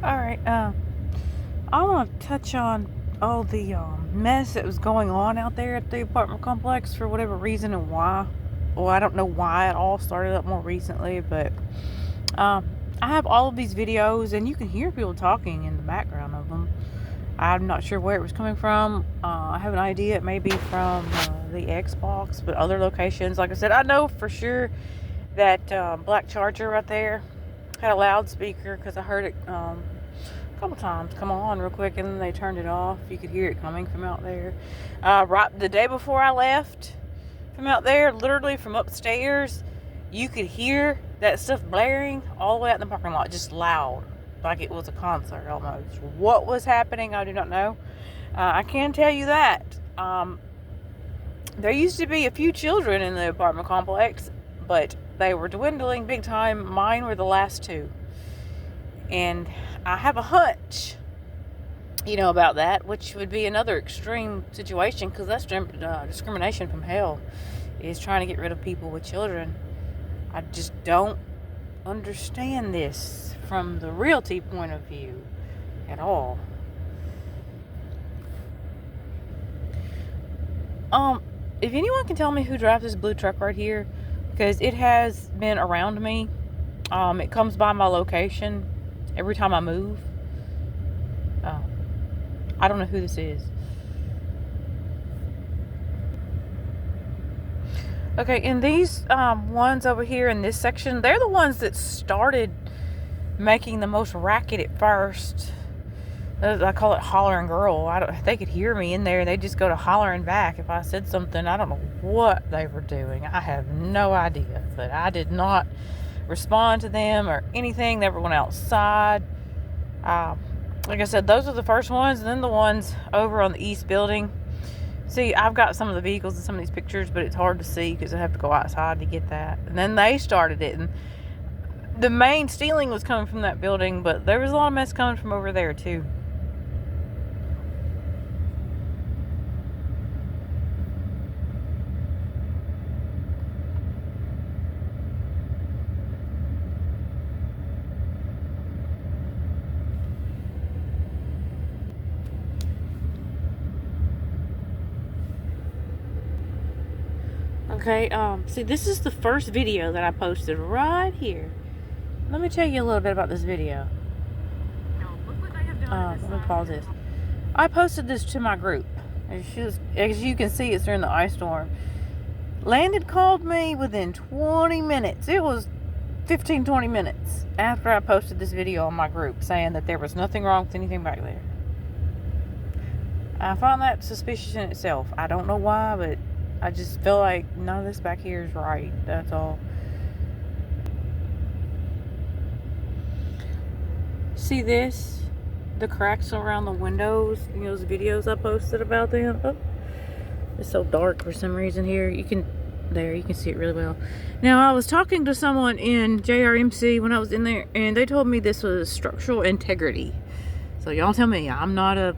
Alright, I want to touch on all the mess that was going on out there at the apartment complex for whatever reason and why. Well, I don't know why it all started up more recently, but I have all of these videos and you can hear people talking in the background of them. I'm not sure where it was coming from. I have an idea it may be from the Xbox, but other locations. Like I said, I know for sure that black Charger right there had a loudspeaker because I heard it a couple times come on real quick and then they turned it off. You could hear it coming from out there. Right the day before I left from out there, literally from upstairs, you could hear that stuff blaring all the way out in the parking lot, just loud, like it was a concert almost. What was happening, I do not know. I can tell you that there used to be a few children in the apartment complex, but they were dwindling big time. Mine were the last two. And I have a hunch, about that, which would be another extreme situation, because that's discrimination from hell, is trying to get rid of people with children. I just don't understand this from the realty point of view at all. If anyone can tell me who drives this blue truck right here, because it has been around me. It comes by my location every time I move. I don't know who this is. Okay, and these ones over here in this section, they're the ones that started making the most racket at first. I call it hollering girl. They could hear me in there and they just go to hollering back if I said something. I don't know what they were doing. I have no idea, but I did not respond to them or anything. They went outside. Like I said, those are the first ones, and then the ones over on the east building. See, I've got some of the vehicles in some of these pictures, but it's hard to see because I have to go outside to get that. And then they started it, and the main stealing was coming from that building, but there was a lot of mess coming from over there too. Okay, see, this is the first video that I posted right here. Let me tell you a little bit about this video. Let me pause this. I posted this to my group. As you can see, it's during the ice storm. Landon called me within 20 minutes. It was 15-20 minutes after I posted this video on my group saying that there was nothing wrong with anything back there. I find that suspicious in itself. I don't know why, but I just feel like none of this back here is right. That's all. See this? The cracks around the windows. Those videos I posted about them. Oh, it's so dark for some reason here. You can see it really well. Now, I was talking to someone in JRMC when I was in there, and they told me this was structural integrity. So y'all tell me. I'm not a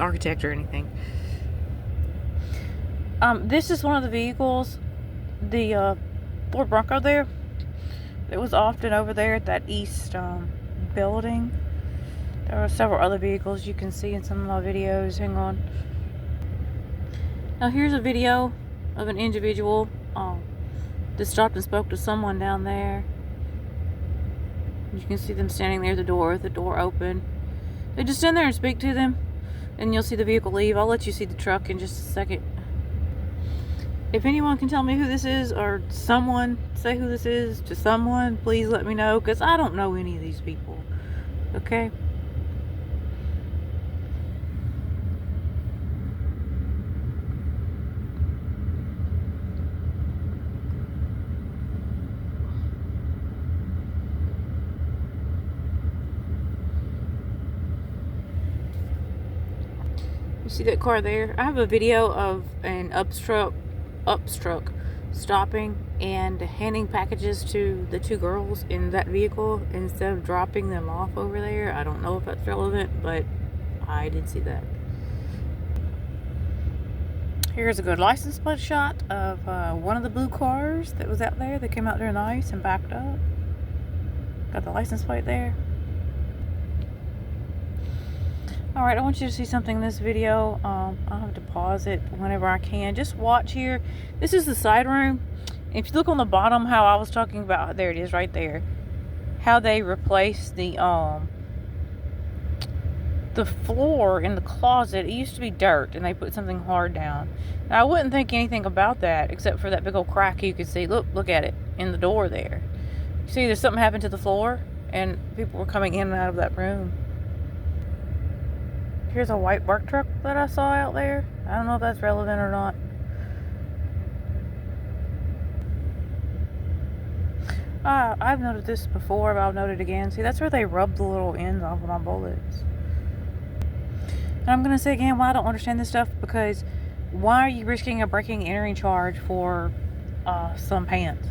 architect or anything. This is one of the vehicles, the Ford Bronco there. It was often over there at that east building. There were several other vehicles you can see in some of my videos. Hang on. Now here's a video of an individual that stopped and spoke to someone down there. You can see them standing there at the door open. They just stand there and speak to them, and you'll see the vehicle leave. I'll let you see the truck in just a second. If anyone can tell me who this is, or someone say who this is to someone, please let me know, because I don't know any of these people. Okay? You see that car there? I have a video of an upstruck stopping and handing packages to the two girls in that vehicle instead of dropping them off over there. I don't know if that's relevant, but I did see that. Here's a good license plate shot of one of the blue cars that was out there that came out during the ice and backed up. Got the license plate there. Alright, I want you to see something in this video. I'll have to pause it whenever I can. Just watch here. This is the side room. If you look on the bottom, how I was talking about, there it is right there. How they replaced the floor in the closet. It used to be dirt and they put something hard down. Now I wouldn't think anything about that except for that big old crack you could see. Look at it in the door there. See, there's something happened to the floor and people were coming in and out of that room. Here's a white work truck that I saw out there. I don't know if that's relevant or not. I've noted this before, but I'll note it again. See, that's where they rub the little ends off of my bullets. And I'm going to say again why I don't understand this stuff, because why are you risking a breaking and entering charge for some pants?